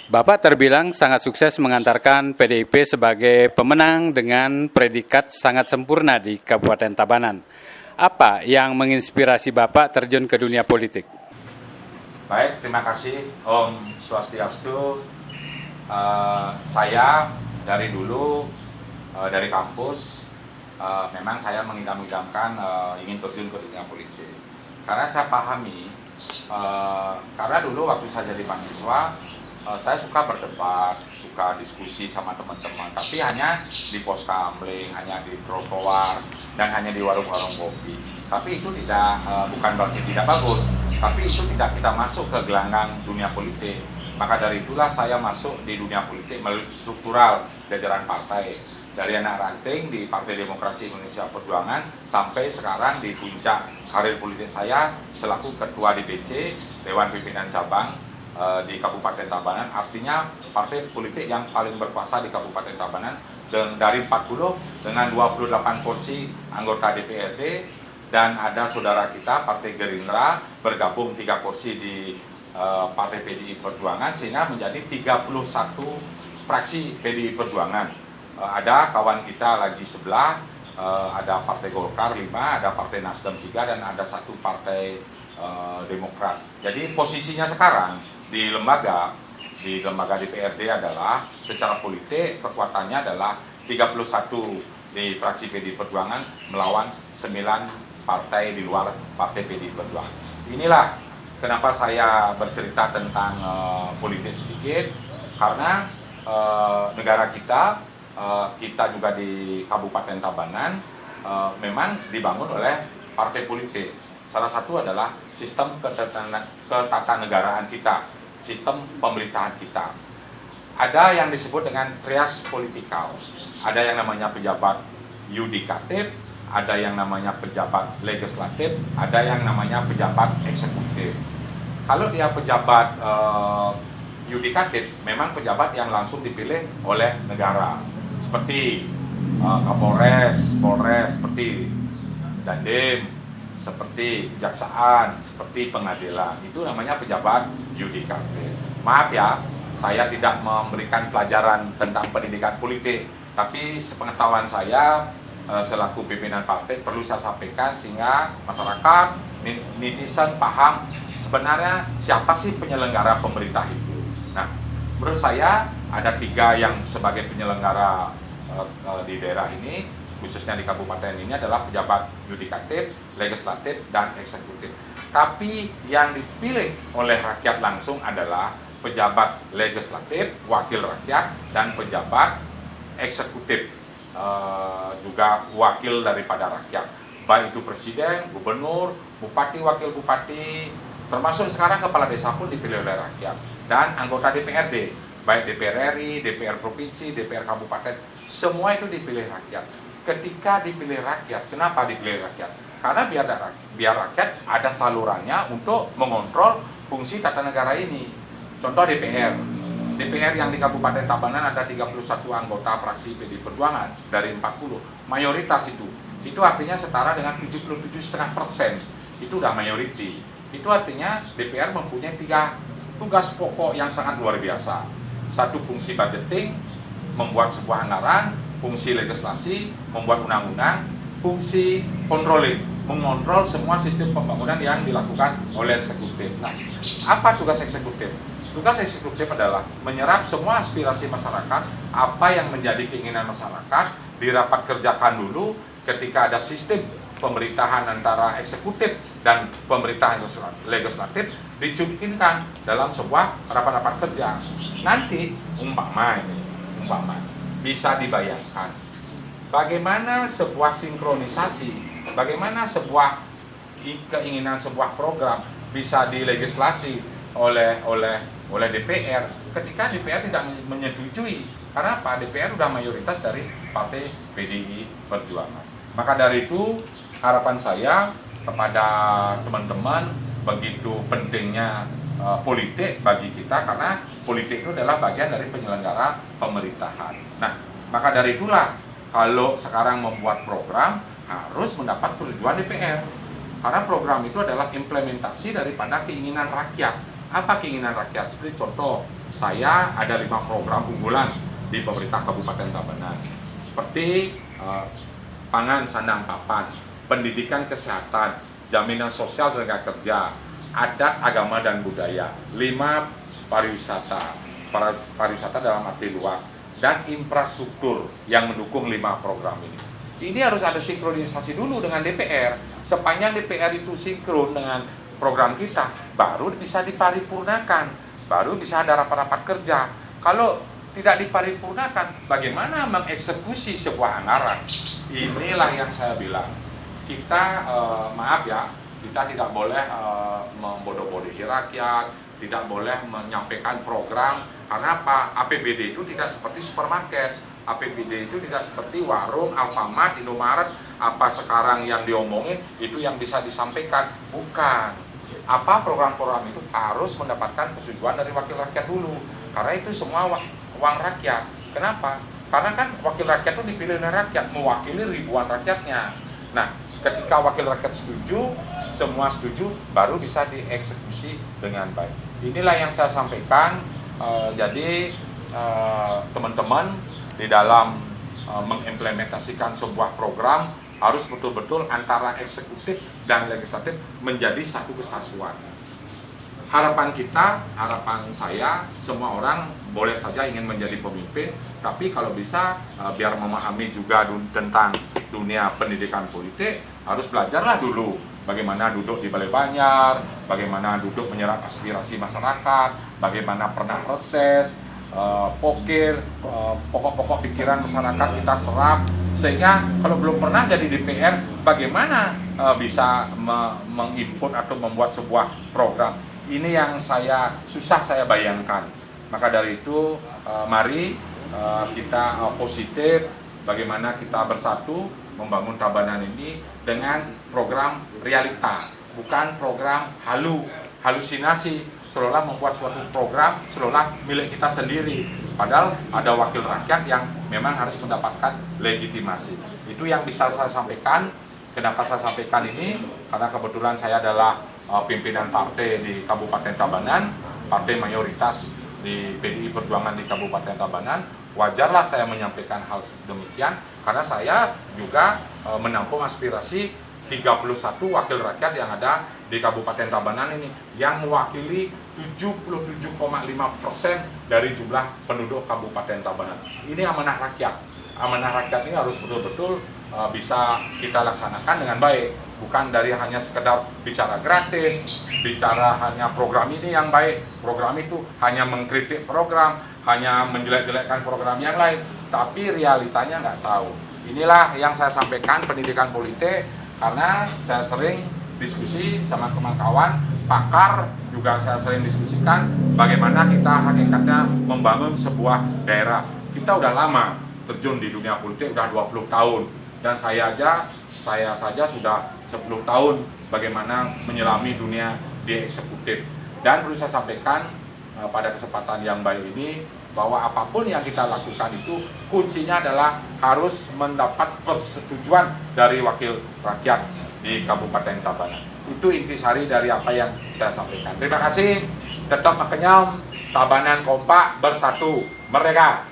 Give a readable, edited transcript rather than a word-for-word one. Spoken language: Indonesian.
Bapak terbilang sangat sukses mengantarkan PDIP sebagai pemenang dengan predikat sangat sempurna di Kabupaten Tabanan. Apa yang menginspirasi Bapak terjun ke dunia politik? Baik, terima kasih Om Swastiastu. Saya dari dulu dari kampus memang saya mengidam-idamkan ingin terjun ke dunia politik. Karena saya pahami, karena dulu waktu saya jadi mahasiswa, saya suka berdebat, suka diskusi sama teman-teman, tapi hanya di pos kamling, hanya di trotoar, dan hanya di warung-warung kopi. Tapi itu tidak, bukan berarti tidak bagus, tapi itu tidak kita masuk ke gelanggang dunia politik. Maka dari itulah saya masuk di dunia politik melalui struktural jajaran partai. Dari anak ranting di Partai Demokrasi Indonesia Perjuangan sampai sekarang di puncak karir politik saya selaku Ketua DPC Dewan Pimpinan Cabang di Kabupaten Tabanan, artinya partai politik yang paling berkuasa di Kabupaten Tabanan, dan dari 40 dengan 28 kursi anggota DPRD, dan ada saudara kita Partai Gerindra bergabung 3 kursi di Partai PDI Perjuangan, sehingga menjadi 31 fraksi PDI Perjuangan. Ada kawan kita lagi sebelah, ada Partai Golkar 5, ada Partai Nasdem 3, dan ada 1 Partai Demokrat. Jadi posisinya sekarang di lembaga DPRD adalah secara politik kekuatannya adalah 31 di fraksi PDI Perjuangan melawan 9 partai di luar Partai PDI Perjuangan. Inilah kenapa saya bercerita tentang politik sedikit, karena negara kita juga di Kabupaten Tabanan memang dibangun oleh partai politik. Salah satu adalah sistem ketatanegaraan kita, sistem pemerintahan kita. Ada yang disebut dengan trias politikal, ada yang namanya pejabat yudikatif, ada yang namanya pejabat legislatif, ada yang namanya pejabat eksekutif. Kalau dia pejabat yudikatif, memang pejabat yang langsung dipilih oleh negara, seperti Kapolres, Polres, seperti Dandim, seperti kejaksaan, seperti pengadilan. Itu namanya pejabat yudikatif. Maaf ya, saya tidak memberikan pelajaran tentang pendidikan politik, tapi sepengetahuan saya selaku pimpinan partai perlu saya sampaikan sehingga masyarakat, netizen paham sebenarnya siapa sih penyelenggara pemerintah itu. Nah, menurut saya ada 3 yang sebagai penyelenggara di daerah ini, khususnya di kabupaten ini, adalah pejabat yudikatif, legislatif, dan eksekutif. Tapi yang dipilih oleh rakyat langsung adalah pejabat legislatif, wakil rakyat, dan pejabat eksekutif, juga wakil daripada rakyat. Baik itu presiden, gubernur, bupati, wakil bupati, termasuk sekarang kepala desa pun dipilih oleh rakyat. Dan anggota DPRD, baik DPR RI, DPR Provinsi, DPR Kabupaten, semua itu dipilih rakyat. Ketika dipilih rakyat, kenapa dipilih rakyat? Karena biar rakyat ada salurannya untuk mengontrol fungsi tata negara ini. Contoh DPR yang di Kabupaten Tabanan ada 31 anggota fraksi PDI Perjuangan dari 40, mayoritas itu artinya setara dengan 77,5%, itu udah mayoriti. Itu artinya DPR mempunyai 3 tugas pokok yang sangat luar biasa. 1, fungsi budgeting, membuat sebuah anggaran; fungsi legislasi, membuat undang-undang; fungsi controlling, mengontrol semua sistem pembangunan yang dilakukan oleh eksekutif. Nah, apa tugas eksekutif? Tugas eksekutif adalah menyerap semua aspirasi masyarakat, apa yang menjadi keinginan masyarakat, dirapat kerjakan dulu. Ketika ada sistem pemerintahan antara eksekutif dan pemerintahan legislatif, dicukupkan dalam sebuah rapat-rapat kerja. Nanti umpama bisa dibayangkan bagaimana sebuah sinkronisasi, bagaimana sebuah keinginan sebuah program bisa dilegislasi oleh DPR ketika DPR tidak menyetujui. Karena apa? DPR sudah mayoritas dari Partai PDI Perjuangan. Maka dari itu harapan saya kepada teman-teman, begitu pentingnya politik bagi kita, karena politik itu adalah bagian dari penyelenggara pemerintahan. Nah, maka dari itulah kalau sekarang membuat program harus mendapat persetujuan DPR. Karena program itu adalah implementasi daripada keinginan rakyat. Apa keinginan rakyat? Seperti contoh, saya ada 5 program unggulan di pemerintah Kabupaten Tabanan, seperti pangan sandang papan, pendidikan kesehatan, jaminan sosial tenaga kerja, adat, agama dan budaya, 5 pariwisata dalam arti luas, dan infrastruktur yang mendukung 5 program ini. Ini harus ada sinkronisasi dulu dengan DPR. Sepanjang DPR itu sinkron dengan program kita, baru bisa diparipurnakan, baru bisa ada rapat-rapat kerja. Kalau tidak diparipurnakan, bagaimana mengeksekusi sebuah anggaran? Inilah yang saya bilang. Kita, maaf ya, kita tidak boleh membodoh-bodohi rakyat, tidak boleh menyampaikan program, karena apa? APBD itu tidak seperti supermarket. APBD itu tidak seperti warung, Alfamart, Indomaret, apa sekarang yang diomongin itu yang bisa disampaikan. Bukan. Apa program-program itu harus mendapatkan persetujuan dari wakil rakyat dulu. Karena itu semua uang rakyat. Kenapa? Karena kan wakil rakyat itu dipilih oleh rakyat, mewakili ribuan rakyatnya. Nah, ketika wakil rakyat setuju, semua setuju, baru bisa dieksekusi dengan baik. Inilah yang saya sampaikan. Jadi teman-teman di dalam mengimplementasikan sebuah program harus betul-betul antara eksekutif dan legislatif menjadi satu kesatuan. Harapan kita, harapan saya, semua orang boleh saja ingin menjadi pemimpin, tapi kalau bisa biar memahami juga tentang dunia pendidikan politik, harus belajarlah dulu bagaimana duduk di Balai Banjar, bagaimana duduk menyerap aspirasi masyarakat, bagaimana pernah reses, pokir, pokok-pokok pikiran masyarakat kita serap, sehingga kalau belum pernah jadi DPR, bagaimana bisa menginput atau membuat sebuah program. Ini yang susah saya bayangkan. Maka dari itu, mari kita positif, bagaimana kita bersatu membangun Tabanan ini dengan program realita, bukan program halusinasi, seolah membuat suatu program seolah milik kita sendiri, padahal ada wakil rakyat yang memang harus mendapatkan legitimasi. Itu yang bisa saya sampaikan. Kenapa saya sampaikan ini? Karena kebetulan saya adalah pimpinan partai di Kabupaten Tabanan, partai mayoritas di PDI Perjuangan di Kabupaten Tabanan. Wajarlah saya menyampaikan hal demikian, karena saya juga menampung aspirasi 31 wakil rakyat yang ada di Kabupaten Tabanan ini, yang mewakili 77,5% dari jumlah penduduk Kabupaten Tabanan. Ini amanah rakyat. Amanah rakyat ini harus betul-betul bisa kita laksanakan dengan baik, bukan dari hanya sekedar bicara gratis, bicara hanya program ini yang baik, program itu hanya mengkritik program, hanya menjelek-jelekkan program yang lain, tapi realitanya nggak tahu. Inilah yang saya sampaikan pendidikan politik, karena saya sering diskusi sama kawan-kawan, pakar juga saya sering diskusikan bagaimana kita hakikatnya membangun sebuah daerah. Kita udah lama terjun di dunia politik, udah 20 tahun. Dan saya saja sudah 10 tahun bagaimana menyelami dunia di eksekutif. Dan perlu saya sampaikan pada kesempatan yang baik ini, bahwa apapun yang kita lakukan itu kuncinya adalah harus mendapat persetujuan dari wakil rakyat di Kabupaten Tabanan. Itu intisari dari apa yang saya sampaikan. Terima kasih. Tetap kenyam, Tabanan kompak, bersatu, merdeka.